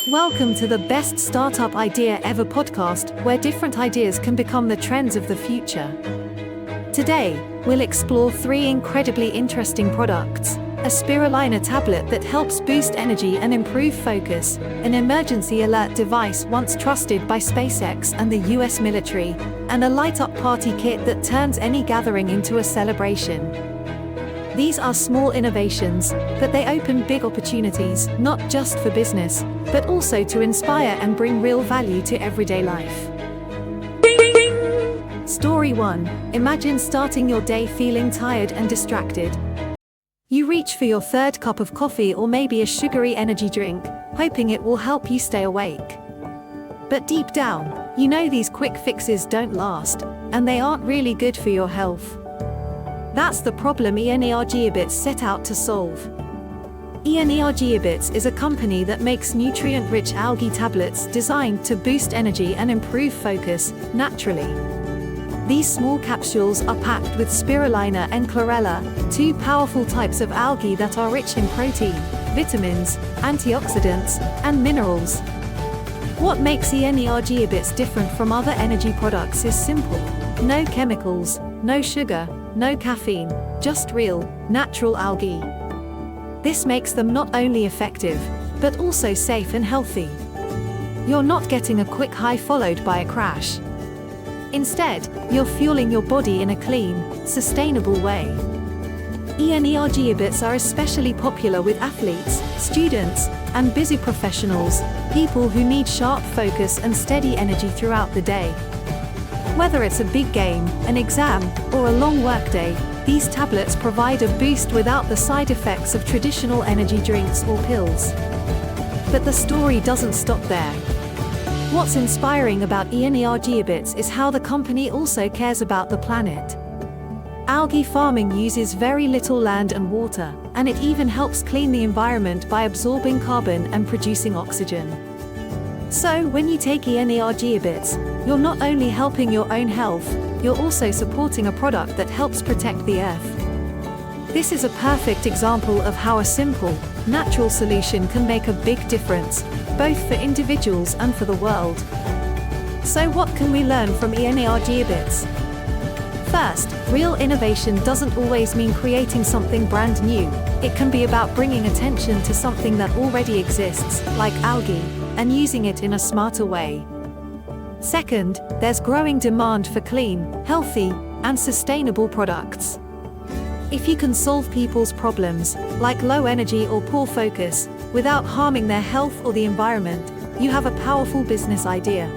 Welcome to the Best Startup Idea Ever podcast, where different ideas can become the trends of the future. Today, we'll explore 3 incredibly interesting products: a spirulina tablet that helps boost energy and improve focus, an emergency alert device once trusted by SpaceX and the US military, and a light-up party kit that turns any gathering into a celebration. These are small innovations, but they open big opportunities, not just for business, but also to inspire and bring real value to everyday life. Story 1. Imagine starting your day feeling tired and distracted. You reach for your third cup of coffee or maybe a sugary energy drink, hoping it will help you stay awake. But deep down, you know these quick fixes don't last, and they aren't really good for your health. That's the problem Energybits set out to solve. Energybits is a company that makes nutrient-rich algae tablets designed to boost energy and improve focus, naturally. These small capsules are packed with spirulina and chlorella, 2 powerful types of algae that are rich in protein, vitamins, antioxidants, and minerals. What makes Energybits different from other energy products is simple: no chemicals, no sugar, no caffeine, just real, natural algae. This makes them not only effective, but also safe and healthy. You're not getting a quick high followed by a crash. Instead, you're fueling your body in a clean, sustainable way. Energybits are especially popular with athletes, students, and busy professionals, people who need sharp focus and steady energy throughout the day. Whether it's a big game, an exam, or a long workday, these tablets provide a boost without the side effects of traditional energy drinks or pills. But the story doesn't stop there. What's inspiring about Energybits is how the company also cares about the planet. Algae farming uses very little land and water, and it even helps clean the environment by absorbing carbon and producing oxygen. So, when you take Energybits, you're not only helping your own health, you're also supporting a product that helps protect the Earth. This is a perfect example of how a simple, natural solution can make a big difference, both for individuals and for the world. So what can we learn from Energybits? First, real innovation doesn't always mean creating something brand new. It can be about bringing attention to something that already exists, like algae, and using it in a smarter way. Second, there's growing demand for clean, healthy, and sustainable products. If you can solve people's problems, like low energy or poor focus, without harming their health or the environment, you have a powerful business idea.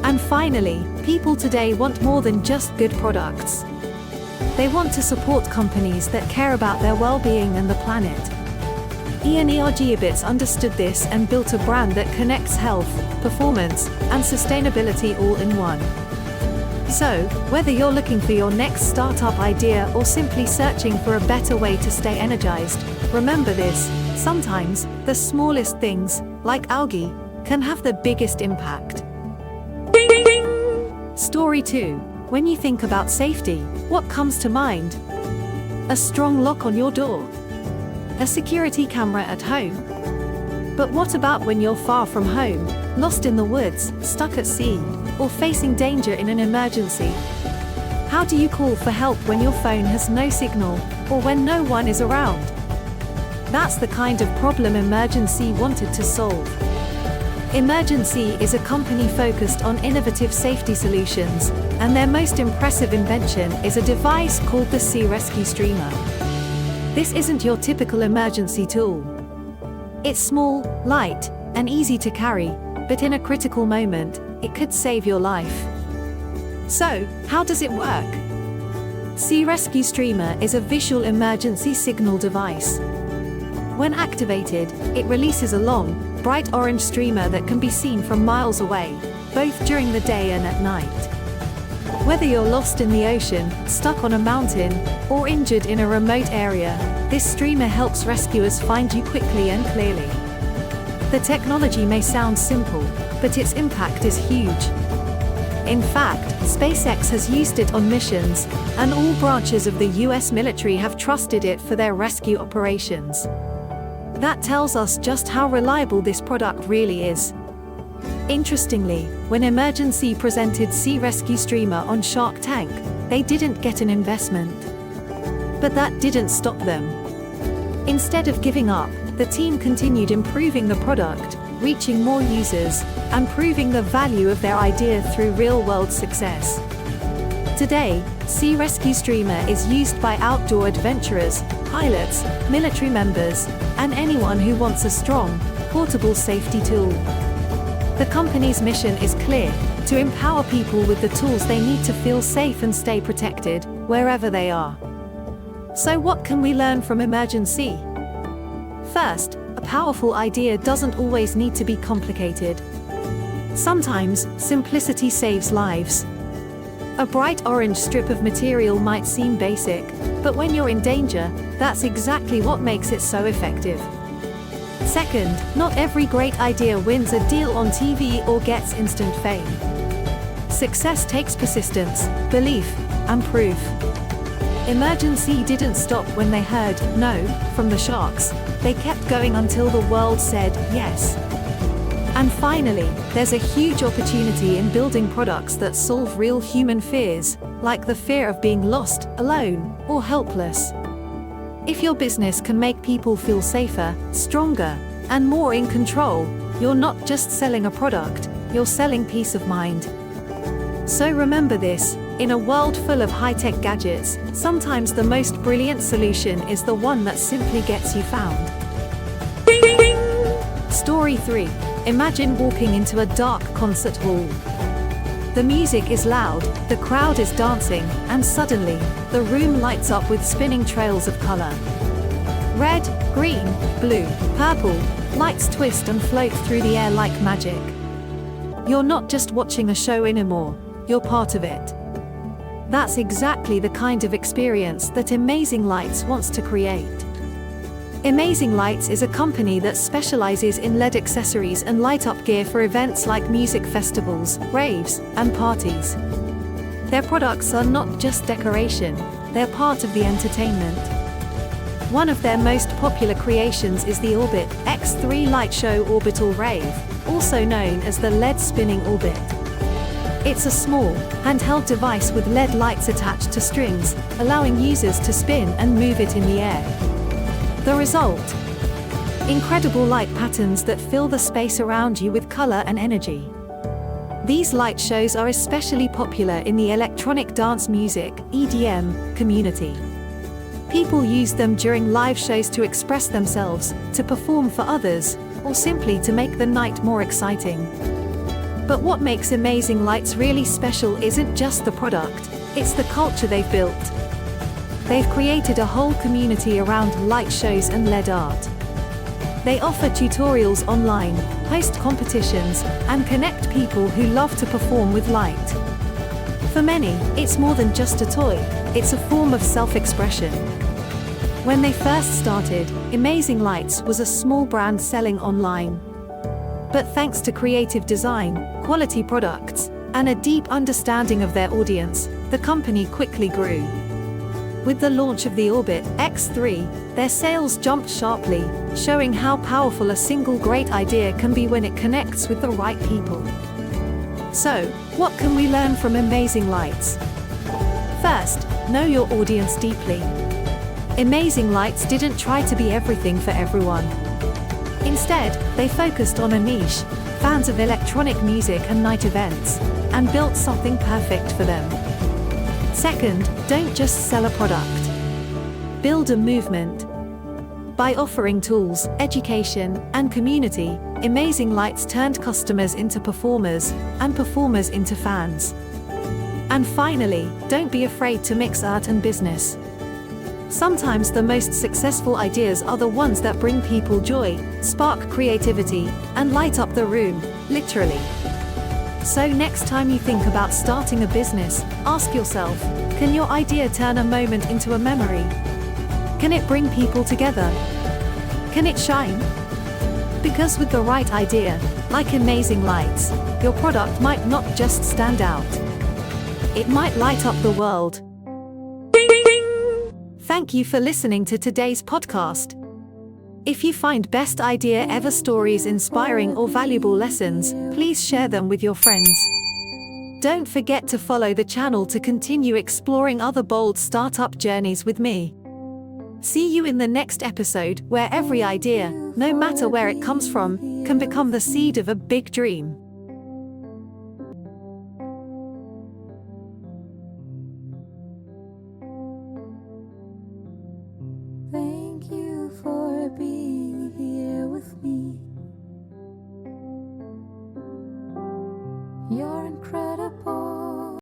And finally, people today want more than just good products. They want to support companies that care about their well-being and the planet. Energybits understood this and built a brand that connects health, performance, and sustainability all in one. So, whether you're looking for your next startup idea or simply searching for a better way to stay energized, remember this: sometimes, the smallest things, like algae, can have the biggest impact. Story 2. When you think about safety, what comes to mind? A strong lock on your door? A security camera at home? But what about when you're far from home, lost in the woods, stuck at sea, or facing danger in an emergency? How do you call for help when your phone has no signal, or when no one is around? That's the kind of problem Emergency wanted to solve. Emergency is a company focused on innovative safety solutions, and their most impressive invention is a device called the Sea Rescue Streamer. This isn't your typical emergency tool. It's small, light, and easy to carry, but in a critical moment, it could save your life. So, how does it work? Sea Rescue Streamer is a visual emergency signal device. When activated, it releases a long, bright orange streamer that can be seen from miles away, both during the day and at night. Whether you're lost in the ocean, stuck on a mountain, or injured in a remote area, this streamer helps rescuers find you quickly and clearly. The technology may sound simple, but its impact is huge. In fact, SpaceX has used it on missions, and all branches of the US military have trusted it for their rescue operations. That tells us just how reliable this product really is. Interestingly, when Emergency presented Sea Rescue Streamer on Shark Tank, they didn't get an investment. But that didn't stop them. Instead of giving up, the team continued improving the product, reaching more users, and proving the value of their idea through real-world success. Today, Sea Rescue Streamer is used by outdoor adventurers, pilots, military members, and anyone who wants a strong, portable safety tool. The company's mission is clear: to empower people with the tools they need to feel safe and stay protected, wherever they are. So what can we learn from Emergency? First, a powerful idea doesn't always need to be complicated. Sometimes, simplicity saves lives. A bright orange strip of material might seem basic, but when you're in danger, that's exactly what makes it so effective. Second, not every great idea wins a deal on TV or gets instant fame. Success takes persistence, belief, and proof. Emergency didn't stop when they heard no from the sharks. They kept going until the world said yes. And finally, there's a huge opportunity in building products that solve real human fears, like the fear of being lost, alone, or helpless. If your business can make people feel safer, stronger, and more in control, you're not just selling a product, you're selling peace of mind. So remember this: in a world full of high-tech gadgets, sometimes the most brilliant solution is the one that simply gets you found. Story 3. Imagine walking into a dark concert hall. The music is loud, the crowd is dancing, and suddenly, the room lights up with spinning trails of color. Red, green, blue, purple, lights twist and float through the air like magic. You're not just watching a show anymore, you're part of it. That's exactly the kind of experience that Amazing Lights wants to create. Amazing Lights is a company that specializes in LED accessories and light-up gear for events like music festivals, raves, and parties. Their products are not just decoration, they're part of the entertainment. One of their most popular creations is the Orbit X3 Light Show Orbital Rave, also known as the LED Spinning Orbit. It's a small, handheld device with LED lights attached to strings, allowing users to spin and move it in the air. The result? Incredible light patterns that fill the space around you with color and energy. These light shows are especially popular in the electronic dance music (EDM) community. People use them during live shows to express themselves, to perform for others, or simply to make the night more exciting. But what makes Amazing Lights really special isn't just the product, it's the culture they've built. They've created a whole community around light shows and LED art. They offer tutorials online, host competitions, and connect people who love to perform with light. For many, it's more than just a toy, it's a form of self-expression. When they first started, Amazing Lights was a small brand selling online. But thanks to creative design, quality products, and a deep understanding of their audience, the company quickly grew. With the launch of the Orbit X3, their sales jumped sharply, showing how powerful a single great idea can be when it connects with the right people. So, what can we learn from Amazing Lights? First, know your audience deeply. Amazing Lights didn't try to be everything for everyone. Instead, they focused on a niche, fans of electronic music and night events, and built something perfect for them. Second, don't just sell a product. Build a movement. By offering tools, education, and community, Amazing Lights turned customers into performers, and performers into fans. And finally, don't be afraid to mix art and business. Sometimes the most successful ideas are the ones that bring people joy, spark creativity, and light up the room, literally. So next time you think about starting a business, ask yourself, can your idea turn a moment into a memory? Can it bring people together? Can it shine? Because with the right idea, like Amazing Lights, your product might not just stand out. It might light up the world. Thank you for listening to today's podcast. If you find best idea ever stories inspiring or valuable lessons, please share them with your friends. Don't forget to follow the channel to continue exploring other bold startup journeys with me. See you in the next episode, where every idea, no matter where it comes from, can become the seed of a big dream. Thank you for being here with me.